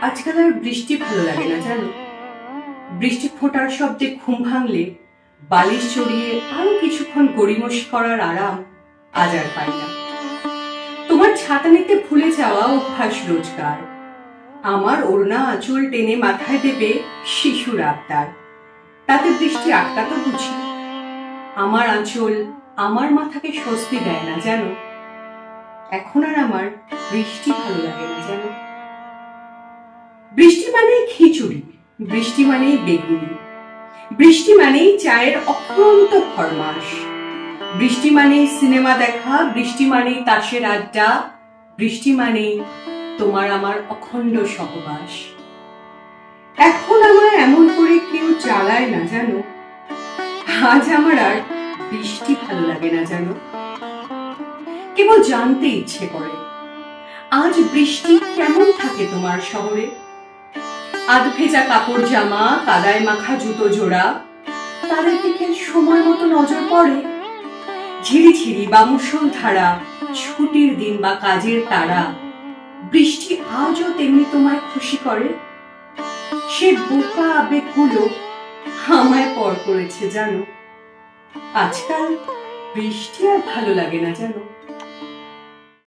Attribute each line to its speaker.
Speaker 1: আজকাল আর বৃষ্টি ভালো লাগে না জানো। বৃষ্টি ফোঁটার শব্দে ঘুম ভাঙলে বালিশ জড়িয়ে আরো কিছুক্ষণ গড়িমসি করার আরাম আজ আর পাই না। তোমার ছাতা নিতে ভুলে যাওয়া অভ্যাস রোজগার, আমার ওড়না আঁচল টেনে মাথায় দেবে শিশুর আবদার, তাতে বৃষ্টি আটকাতো বুঝি। আমার আঁচল আমার মাথাকে স্বস্তি দেয় না জানো। এখন আর আমার বৃষ্টি ভালো লাগে না জানো। বৃষ্টি মানেই খিচুড়ি, বৃষ্টি মানেই বেগুনি, বৃষ্টি মানেই চায়ের অফুরন্ত ফরমাস, বৃষ্টি মানেই সিনেমা দেখা, বৃষ্টি মানেই তাসের আড্ডা, বৃষ্টি মানেই তোমার আমার অখণ্ড সহবাস। এখন আমার এমন করে কেউ চালায় না জানো। আজ আমার আর বৃষ্টি ভালো লাগে না জানো। কেবল জানতে ইচ্ছে করে আজ বৃষ্টি কেমন থাকে তোমার শহরে। আধ ভেজা কাপড় জামা, কাদায় মাখা জুতো জোড়া, তাদের দিকে সময় মতো নজর পড়ে। ঝিরিঝিরি বা মুষলধারা, ছুটির দিন বা কাজের তারা, বৃষ্টি আজও তেমনি তোমায় খুশি করে। সে বোকা আবেগগুলো আমায় পর করেছে জানো। আজকাল বৃষ্টি আর ভালো লাগে না জানো।